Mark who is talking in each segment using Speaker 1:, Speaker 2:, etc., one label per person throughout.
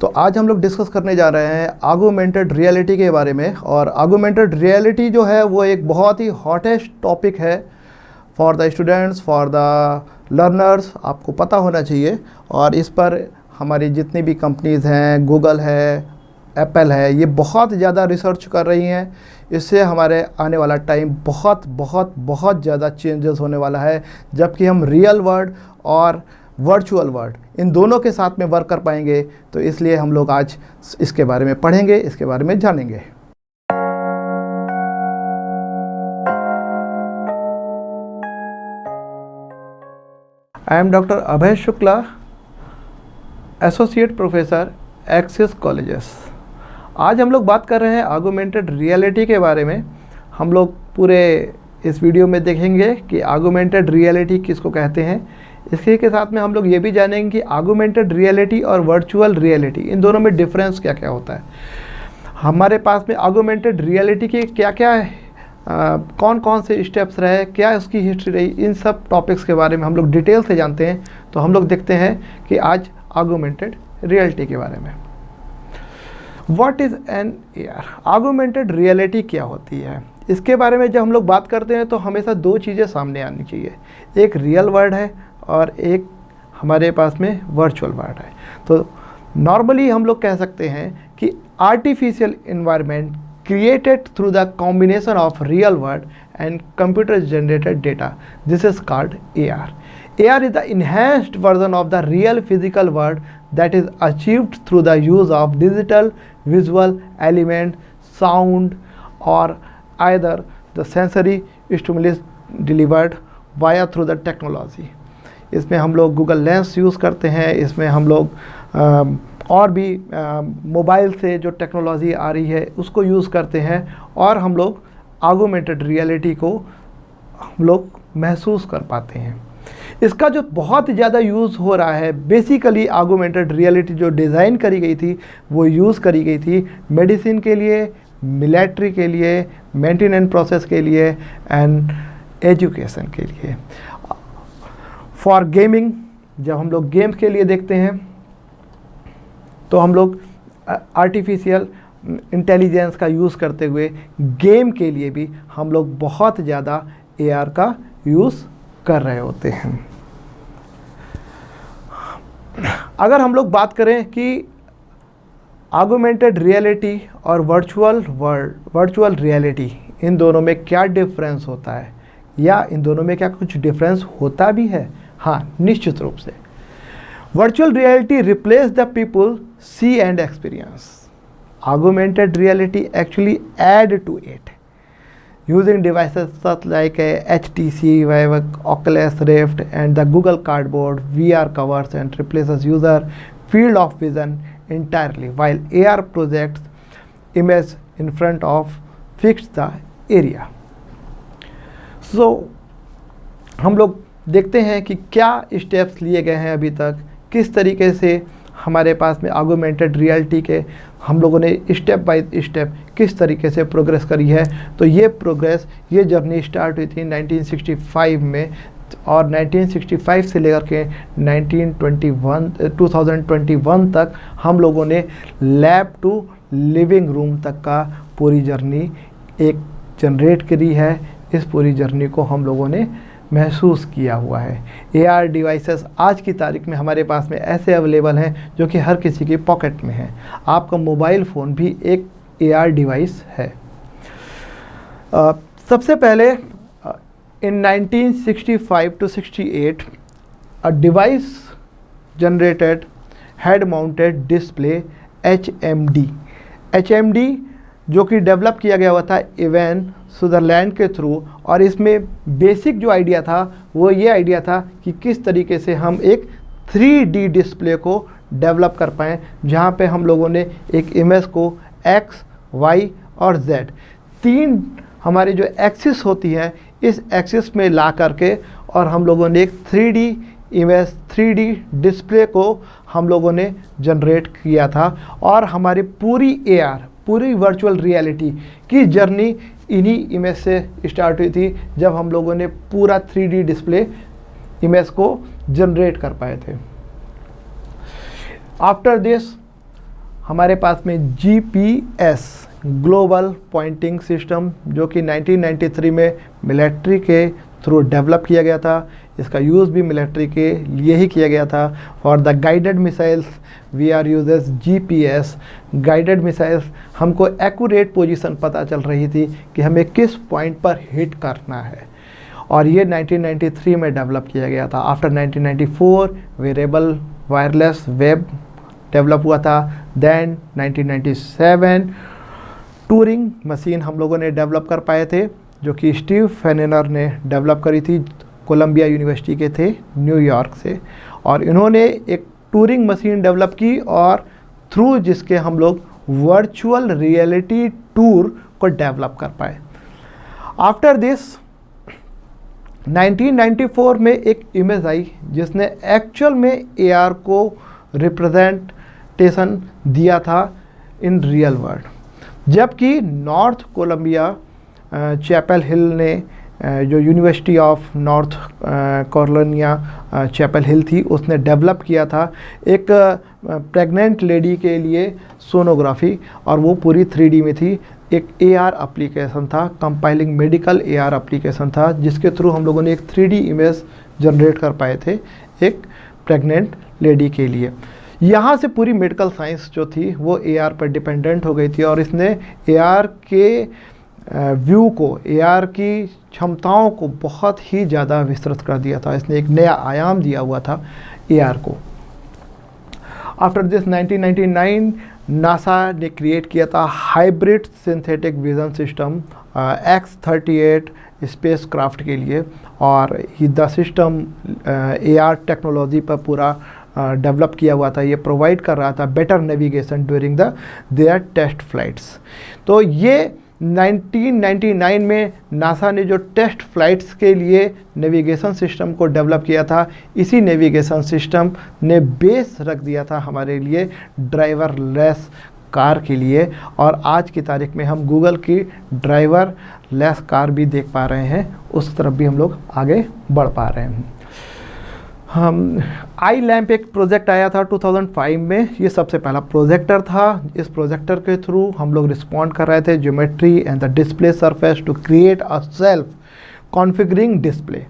Speaker 1: तो आज हम लोग डिस्कस करने जा रहे हैं ऑगमेंटेड रियलिटी के बारे में। और ऑगमेंटेड रियलिटी जो है वो एक बहुत ही हॉटेस्ट टॉपिक है for the students, for the learners. आपको पता होना चाहिए। और इस पर हमारी जितनी भी कंपनीज़ हैं, गूगल है, एप्पल है, ये बहुत ज़्यादा रिसर्च कर रही हैं। इससे हमारे आने वाला टाइम बहुत बहुत बहुत ज़्यादा चेंजेस होने वाला है, जबकि हम रियल वर्ल्ड और वर्चुअल वर्ल्ड इन दोनों के साथ में वर्क कर पाएंगे। तो इसलिए हम लोग आज इसके बारे में पढ़ेंगे, इसके बारे में जानेंगे। I am doctor Abhay Shukla, associate professor, axis colleges. आज हम लोग बात कर रहे हैं ऑगमेंटेड रियलिटी के बारे में। हम लोग पूरे इस वीडियो में देखेंगे कि ऑगमेंटेड रियलिटी किसको कहते हैं। इसी के साथ में हम लोग ये भी जानेंगे कि ऑगमेंटेड रियलिटी और वर्चुअल रियलिटी इन दोनों में डिफरेंस क्या क्या होता है। हमारे पास में ऑगमेंटेड रियलिटी के क्या क्या है, कौन कौन से स्टेप्स रहे, क्या उसकी हिस्ट्री रही, इन सब टॉपिक्स के बारे में हम लोग डिटेल से जानते हैं। तो हम लोग देखते हैं कि आज ऑगमेंटेड रियलिटी के बारे में। What is an AR? Augmented reality क्या होती है, इसके बारे में जब हम लोग बात करते हैं तो हमेशा दो चीज़ें सामने आनी चाहिए। एक रियल वर्ल्ड है और एक हमारे पास में वर्चुअल वर्ल्ड है। तो नॉर्मली हम लोग कह सकते हैं कि artificial environment created through the combination of real world and computer generated data. This is called AR. AR is the enhanced version of the real physical world that is achieved through the use of digital visual element, sound, or either the sensory stimulus delivered via through the technology. इसमें हम लोग Google lens use करते हैं। इसमें हम लोग और भी मोबाइल से जो टेक्नोलॉजी आ रही है उसको यूज़ करते हैं और हम लोग ऑगमेंटेड रियलिटी को हम लोग महसूस कर पाते हैं। इसका जो बहुत ज़्यादा यूज़ हो रहा है, बेसिकली ऑगमेंटेड रियलिटी जो डिज़ाइन करी गई थी वो यूज़ करी गई थी मेडिसिन के लिए, मिलिट्री के लिए, मेंटेनेंस प्रोसेस के लिए एंड एजुकेशन के लिए। फॉर गेमिंग, जब हम लोग गेम्स के लिए देखते हैं तो हम लोग आर्टिफिशियल इंटेलिजेंस का यूज़ करते हुए गेम के लिए भी हम लोग बहुत ज़्यादा AR का यूज़ कर रहे होते हैं। अगर हम लोग बात करें कि ऑगमेंटेड रियलिटी और वर्चुअल रियलिटी इन दोनों में क्या डिफरेंस होता है या इन दोनों में क्या कुछ डिफरेंस होता भी है, हाँ निश्चित रूप से। Virtual reality replaces the people see and experience. Augmented reality actually add to it. Using devices such like HTC Vive, Oculus Rift and the Google Cardboard, VR covers and replaces user field of vision entirely, while AR projects image in front of fixed the area. So हम लोग देखते हैं कि क्या steps लिए गए हैं अभी तक, किस तरीके से हमारे पास में ऑगमेंटेड रियलिटी के हम लोगों ने स्टेप बाय स्टेप किस तरीके से प्रोग्रेस करी है। तो ये जर्नी स्टार्ट हुई थी 1965 में और 1965 से लेकर के 2021 तक हम लोगों ने लैब टू लिविंग रूम तक का पूरी जर्नी एक जनरेट करी है। इस पूरी जर्नी को हम लोगों ने महसूस किया हुआ है। AR डिवाइसेस आज की तारीख में हमारे पास में ऐसे अवेलेबल हैं जो कि हर किसी के पॉकेट में है। आपका मोबाइल फ़ोन भी एक AR डिवाइस है। सबसे पहले इन 1965 to 68 a device generated head mounted display HMD जो कि डेवलप किया गया हुआ था इवेन स्विट्ज़रलैंड के थ्रू। और इसमें बेसिक जो आइडिया था वो ये आइडिया था कि किस तरीके से हम एक 3D डिस्प्ले को डेवलप कर पाएँ, जहाँ पे हम लोगों ने एक इमेज को X, Y और Z तीन हमारी जो एक्सिस होती है इस एक्सिस में ला करके और हम लोगों ने एक 3D इमेज 3D डिस्प्ले को हम लोगों ने जनरेट किया था। और हमारी पूरी AR पूरी वर्चुअल रियलिटी की जर्नी इन्हीं इमेज से स्टार्ट हुई थी, जब हम लोगों ने पूरा 3D डिस्प्ले इमेज को जनरेट कर पाए थे। आफ्टर दिस हमारे पास में GPS ग्लोबल पॉइंटिंग सिस्टम, जो कि 1993 में मिलिट्री के थ्रू डेवलप किया गया था। इसका यूज़ भी मिलिट्री के लिए ही किया गया था। For the guided missiles we are uses GPS। Guided missiles, हमको एक्यूरेट पोजीशन पता चल रही थी कि हमें किस पॉइंट पर हिट करना है, और ये 1993 में डेवलप किया गया था। After 1994 variable wireless web develop हुआ था। देन 1997 टूरिंग मशीन हम लोगों ने डेवलप कर पाए थे, जो कि स्टीव फेनेनर ने डेवलप करी थी, कोलंबिया यूनिवर्सिटी के थे, न्यूयॉर्क से। और इन्होंने एक टूरिंग मशीन डेवलप की, और थ्रू जिसके हम लोग वर्चुअल रियलिटी टूर को डेवलप कर पाए। आफ्टर दिस 1994 में एक इमेज आई जिसने एक्चुअल में AR को रिप्रेजेंटेशन दिया था इन रियल वर्ल्ड, जबकि नॉर्थ कोलंबिया चैपल हिल ने, जो university of North Carolina Chapel Hill थी, उसने डेवलप किया था एक प्रेग्नेंट लेडी के लिए सोनोग्राफी, और वो पूरी 3D में थी। एक AR एप्लीकेशन था, कंपाइलिंग मेडिकल AR एप्लीकेशन था, जिसके थ्रू हम लोगों ने एक 3D इमेज जनरेट कर पाए थे एक प्रेग्नेंट लेडी के लिए। यहाँ से पूरी मेडिकल साइंस जो थी वो AR पर डिपेंडेंट हो गई थी, और इसने AR के व्यू को, AR की क्षमताओं को बहुत ही ज़्यादा विस्तृत कर दिया था। इसने एक नया आयाम दिया हुआ था AR को। आफ्टर दिस 1999 नासा ने क्रिएट किया था hybrid synthetic vision system X-38 space craft के लिए, और द सिस्टम AR टेक्नोलॉजी पर पूरा डेवलप किया हुआ था। ये प्रोवाइड कर रहा था better navigation during their test flights. तो ये 1999 में नासा ने जो टेस्ट फ्लाइट्स के लिए नेविगेशन सिस्टम को डेवलप किया था, इसी नेविगेशन सिस्टम ने बेस रख दिया था हमारे लिए ड्राइवरलेस कार के लिए, और आज की तारीख में हम गूगल की ड्राइवरलेस कार भी देख पा रहे हैं, उस तरफ भी हम लोग आगे बढ़ पा रहे हैं। हम आई लैम्प एक प्रोजेक्ट आया था 2005 में। ये सबसे पहला प्रोजेक्टर था। इस प्रोजेक्टर के थ्रू हम लोग रिस्पॉन्ड कर रहे थे geometry and the display surface to create a self configuring display.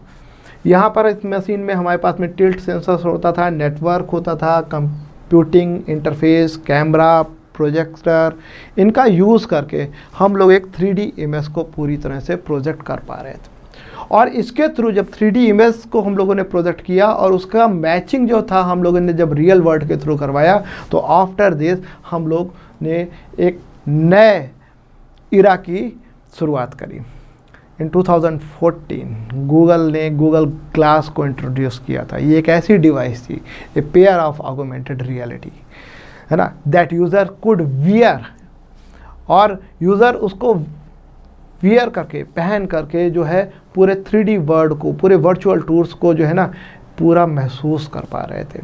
Speaker 1: यहाँ पर इस मशीन में हमारे पास में टिल्ट सेंसर होता था, नेटवर्क होता था, कंप्यूटिंग इंटरफेस, कैमरा, प्रोजेक्टर, इनका यूज़ करके हम लोग एक 3D इमेज को पूरी तरह से प्रोजेक्ट कर पा रहे थे। और इसके थ्रू जब 3D इमेज को हम लोगों ने प्रोजेक्ट किया और उसका मैचिंग जो था हम लोगों ने जब रियल वर्ल्ड के थ्रू करवाया, तो आफ्टर दिस हम लोग ने एक नए इरा की शुरुआत करी। इन 2014 गूगल ने गूगल ग्लास को इंट्रोड्यूस किया था। ये एक ऐसी डिवाइस थी, a pair of augmented reality, है ना, दैट यूज़र कुड वियर, और यूज़र उसको वियर करके, पहन करके जो है पूरे 3D वर्ल्ड को, पूरे वर्चुअल टूर्स को जो है ना पूरा महसूस कर पा रहे थे।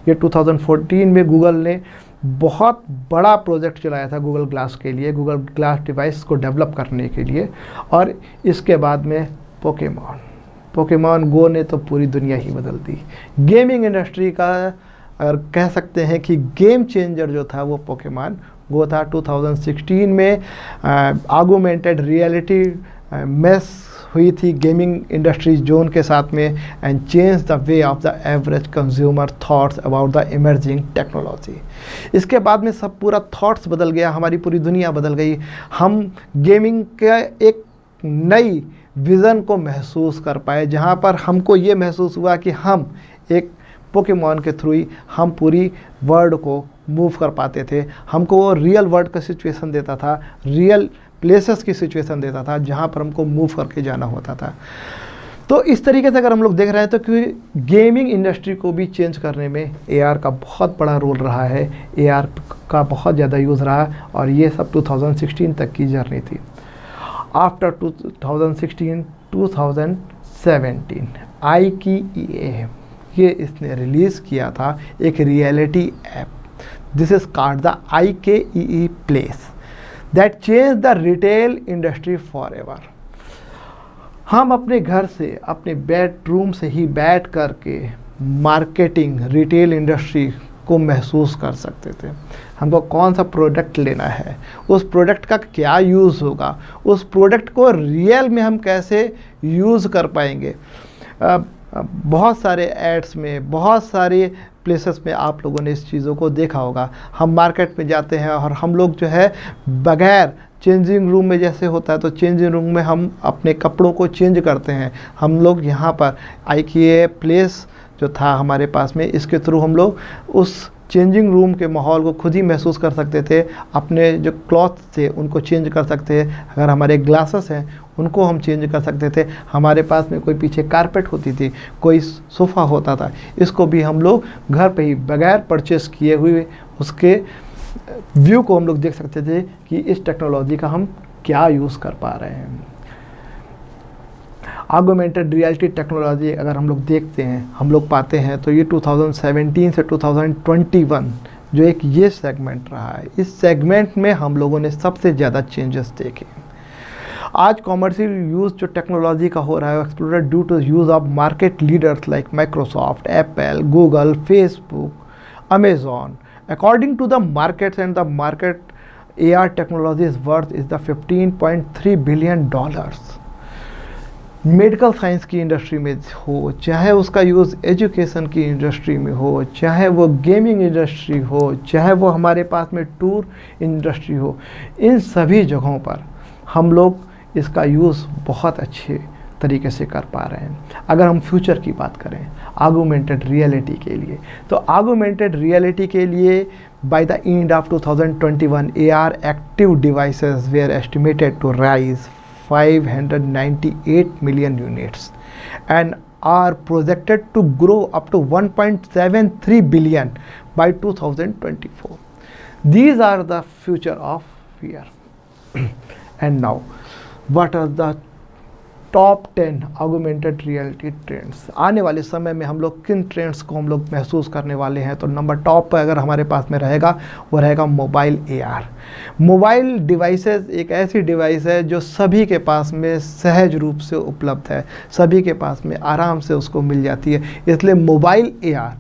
Speaker 1: ये 2014 में गूगल ने बहुत बड़ा प्रोजेक्ट चलाया था गूगल ग्लास के लिए, गूगल ग्लास डिवाइस को डेवलप करने के लिए। और इसके बाद में पोकेमॉन गो ने तो पूरी दुनिया ही बदल दी। गेमिंग इंडस्ट्री का अगर कह सकते हैं कि गेम चेंजर जो था वो पोकेमॉन गो था। 2016 में ऑगमेंटेड रियलिटी मेस हुई थी गेमिंग इंडस्ट्री जोन के साथ में, and change the way of the average consumer thoughts about the emerging technology. इसके बाद में सब पूरा थॉट्स बदल गया, हमारी पूरी दुनिया बदल गई। हम गेमिंग के एक नई विज़न को महसूस कर पाए, जहाँ पर हमको ये महसूस हुआ कि हम एक पोकेमॉन के थ्रू ही हम पूरी वर्ल्ड को मूव कर पाते थे। हमको वो रियल वर्ल्ड का सिचुएशन देता था, रियल प्लेसेस की सिचुएशन देता था, जहाँ पर हमको मूव करके जाना होता था। तो इस तरीके से अगर हम लोग देख रहे हैं तो कि गेमिंग इंडस्ट्री को भी चेंज करने में AR का बहुत बड़ा रोल रहा है, AR का बहुत ज़्यादा यूज़ रहा, और ये सब 2016 तक की जर्नी थी। आफ्टर 2016 2017 IKEA ये इसने रिलीज़ किया था एक reality app. This is called the IKEA place that change the retail industry for ever. हम अपने घर से, अपने बेडरूम से ही बैठ कर के मार्केटिंग, रिटेल इंडस्ट्री को महसूस कर सकते थे। हमको कौन सा प्रोडक्ट लेना है, उस प्रोडक्ट का क्या यूज़ होगा, उस प्रोडक्ट को रियल में हम कैसे यूज़ कर पाएंगे। बहुत सारे एड्स में, बहुत सारे प्लेसेस में आप लोगों ने इस चीज़ों को देखा होगा। हम मार्केट में जाते हैं और हम लोग जो है बगैर चेंजिंग रूम में जैसे होता है, तो चेंजिंग रूम में हम अपने कपड़ों को चेंज करते हैं। हम लोग यहाँ पर IKEA प्लेस जो था हमारे पास में, इसके थ्रू हम लोग उस चेंजिंग रूम के माहौल को खुद ही महसूस कर सकते थे। अपने जो क्लॉथ थे उनको चेंज कर सकते थे, अगर हमारे ग्लासेस हैं उनको हम चेंज कर सकते थे, हमारे पास में कोई पीछे कारपेट होती थी, कोई सोफ़ा होता था, इसको भी हम लोग घर पे ही बगैर परचेस किए हुए उसके व्यू को हम लोग देख सकते थे कि इस टेक्नोलॉजी का हम क्या यूज़ कर पा रहे हैं। ऑगमेंटेड रियलिटी टेक्नोलॉजी अगर हम लोग देखते हैं, हम लोग पाते हैं तो ये 2017 से 2021 जो एक ये सेगमेंट रहा है, इस सेगमेंट में हम लोगों ने सबसे ज़्यादा चेंजेस देखे। आज कॉमर्शियल यूज़ जो टेक्नोलॉजी का हो रहा है explored due to use of market leaders like Microsoft, Apple, Google, Facebook, Amazon. According to the markets and the market AR technologies worth is the $15.3 billion. Medical science की industry में हो, चाहे उसका यूज़ एजुकेशन की industry में हो, चाहे वो गेमिंग इंडस्ट्री हो, चाहे वो हमारे पास में टूर इंडस्ट्री हो, इन सभी जगहों पर हम लोग इसका यूज़ बहुत अच्छे तरीके से कर पा रहे हैं। अगर हम फ्यूचर की बात करें ऑगमेंटेड रियलिटी के लिए, तो ऑगमेंटेड रियलिटी के लिए by the end of 2021 AR active devices were estimated to rise 598 million units and are projected to grow up to 1.73 billion by 2024. These are the future of VR. And now, what are the top 10 augmented reality trends? आने वाले समय में हम लोग किन trends को हम लोग महसूस करने वाले हैं? तो नंबर टॉप पर अगर हमारे पास में रहेगा वो रहेगा मोबाइल AR। मोबाइल डिवाइसेस एक ऐसी डिवाइस है जो सभी के पास में सहज रूप से उपलब्ध है, सभी के पास में आराम से उसको मिल जाती है, इसलिए मोबाइल AR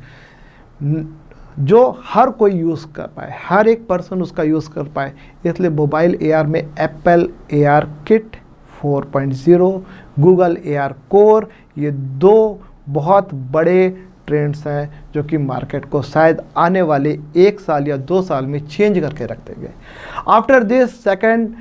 Speaker 1: जो हर कोई यूज़ कर पाए, हर एक पर्सन उसका यूज़ कर पाए, इसलिए मोबाइल AR में Apple AR kit 4.0, Google AR core, ये दो बहुत बड़े ट्रेंड्स हैं जो कि मार्केट को शायद आने वाले 1 साल या 2 साल में चेंज करके रख देंगे। आफ्टर दिस सेकंड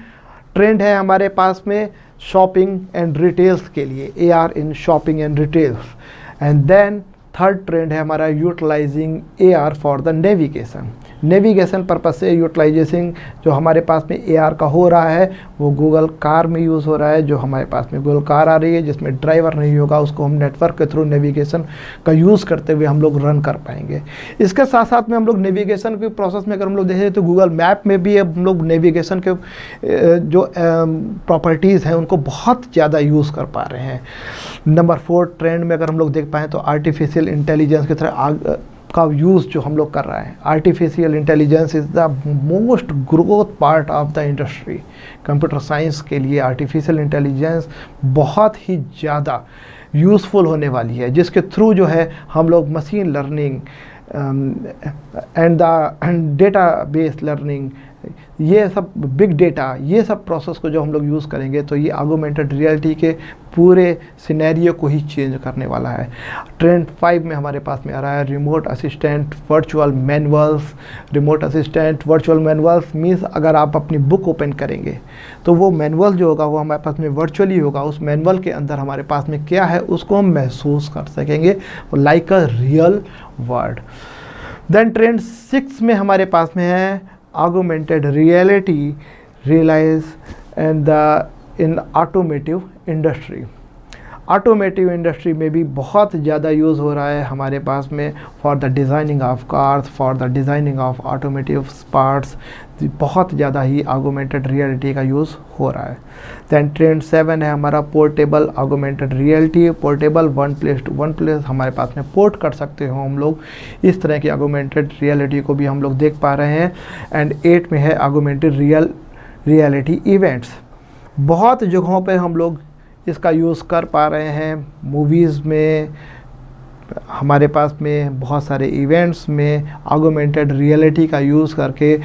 Speaker 1: ट्रेंड है हमारे पास में शॉपिंग एंड रिटेल्स के लिए, AR in shopping and retails. And then third trend है हमारा utilising AR for the navigation purpose से यूटिलाइजेशन जो हमारे पास में AR का हो रहा है वो गूगल कार में यूज़ हो रहा है। जो हमारे पास में गूगल कार आ रही है जिसमें ड्राइवर नहीं होगा, उसको हम नेटवर्क के थ्रू नेविगेशन का यूज़ करते हुए हम लोग रन कर पाएंगे। इसके साथ साथ में हम लोग नेविगेशन के प्रोसेस में अगर हम लोग देखें तो गूगल मैप में भी अब हम लोग नेविगेशन के जो प्रॉपर्टीज़ हैं उनको बहुत ज़्यादा यूज़ कर पा रहे हैं। नंबर 4 ट्रेंड में अगर हम लोग देख पाएँ तो आर्टिफिशियल इंटेलिजेंस की तरह का यूज़ जो हम लोग कर रहे हैं। Artificial intelligence is the most growth part of the industry. Computer science के लिए आर्टिफिशियल इंटेलिजेंस बहुत ही ज़्यादा यूज़फुल होने वाली है, जिसके थ्रू जो है हम लोग machine learning and the data base learning, ये सब बिग डेटा, ये सब प्रोसेस को जो हम लोग यूज़ करेंगे तो ये ऑगमेंटेड रियलिटी के पूरे सिनेरियो को ही चेंज करने वाला है। ट्रेंड 5 में हमारे पास में आ रहा है remote assistant virtual manuals. Remote assistant virtual manuals means अगर आप अपनी बुक ओपन करेंगे तो वो मैनुअल जो होगा वो हमारे पास में वर्चुअली होगा। उस मैनुअल के अंदर हमारे पास में क्या है उसको हम महसूस कर सकेंगे like a real word. Then trend 6 में हमारे पास में है augmented reality realise and the in automotive industry. Automotive industry में भी बहुत ज़्यादा यूज़ हो रहा है हमारे पास में for the designing of cars, for the designing of automotive parts, बहुत ज़्यादा ही ऑगमेंटेड रियलिटी का यूज़ हो रहा है। दैन ट्रेंड 7 है हमारा portable augmented reality. Portable one place to one place हमारे पास में पोर्ट कर सकते हो हम लोग, इस तरह की ऑगमेंटेड रियलिटी को भी हम लोग देख पा रहे हैं। एंड 8 में है ऑगमेंटेड रियलिटी इवेंट्स। बहुत जगहों पे हम लोग इसका यूज़ कर पा रहे हैं, मूवीज़ में, हमारे पास में बहुत सारे इवेंट्स में ऑगमेंटेड रियलिटी का यूज़ करके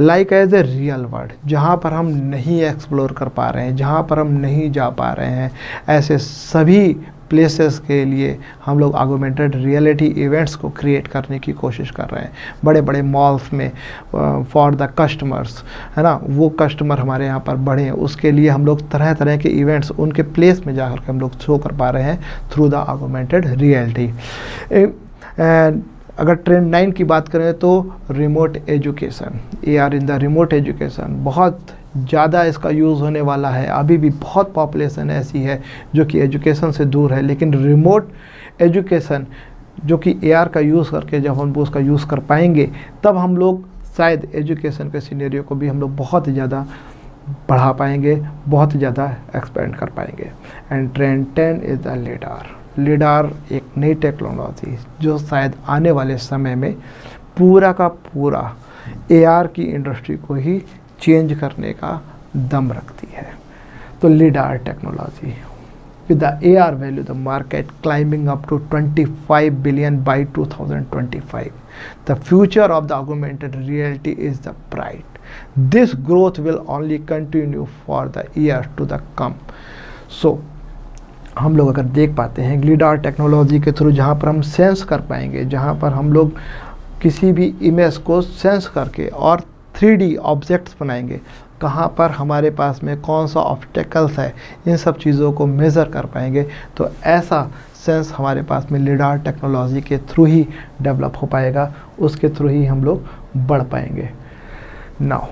Speaker 1: like as a real world, जहाँ पर हम नहीं एक्सप्लोर कर पा रहे हैं, जहाँ पर हम नहीं जा पा रहे हैं, ऐसे सभी प्लेसेस के लिए हम लोग ऑगमेंटेड रियलिटी इवेंट्स को क्रिएट करने की कोशिश कर रहे हैं। बड़े बड़े मॉल्स में फॉर द कस्टमर्स, है ना, वो कस्टमर हमारे यहाँ पर बढ़े, उसके लिए हम लोग तरह तरह के इवेंट्स उनके प्लेस में जाकर के हम लोग शो कर पा रहे हैं through the augmented reality. And अगर ट्रेंड 9 की बात करें तो remote education, AR in the remote education बहुत ज़्यादा इसका यूज़ होने वाला है। अभी भी बहुत पॉपुलेशन ऐसी है जो कि एजुकेशन से दूर है, लेकिन रिमोट एजुकेशन जो कि AR का यूज़ करके जब हम उसका यूज़ कर पाएंगे तब हम लोग शायद एजुकेशन के सिनेरियो को भी हम लोग बहुत ज़्यादा बढ़ा पाएंगे, बहुत ज़्यादा एक्सपेंड कर पाएंगे। And trend 10 is the lidar. Lidar एक नई टेक्नोलॉजी जो शायद आने वाले समय में पूरा का पूरा AR की इंडस्ट्री को ही चेंज करने का दम रखती है। तो lidar technology with the AR value the market climbing up to 25 billion by 2025. The future of the augmented reality is the bright. This growth will only continue for the years to the come. So हम लोग अगर देख पाते हैं lidar technology के through, जहाँ पर हम सेंस कर पाएंगे, जहाँ पर हम लोग किसी भी इमेज को सेंस करके और 3D ऑब्जेक्ट्स बनाएंगे, कहाँ पर हमारे पास में कौन सा ऑब्स्टेकल्स है, इन सब चीज़ों को मेज़र कर पाएंगे। तो ऐसा सेंस हमारे पास में लिडार टेक्नोलॉजी के थ्रू ही डेवलप हो पाएगा, उसके थ्रू ही हम लोग बढ़ पाएंगे। नाउ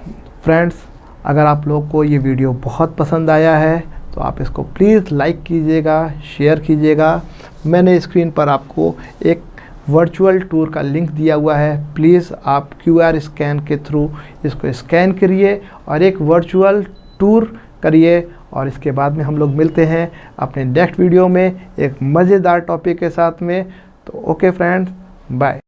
Speaker 1: फ्रेंड्स, अगर आप लोग को ये वीडियो बहुत पसंद आया है तो आप इसको प्लीज़ लाइक कीजिएगा, शेयर कीजिएगा। मैंने स्क्रीन पर आपको एक वर्चुअल टूर का लिंक दिया हुआ है, प्लीज़ आप QR स्कैन के थ्रू इसको स्कैन करिए और एक वर्चुअल टूर करिए। और इसके बाद में हम लोग मिलते हैं अपने नेक्स्ट वीडियो में एक मज़ेदार टॉपिक के साथ में। तो ओके फ्रेंड्स, बाय।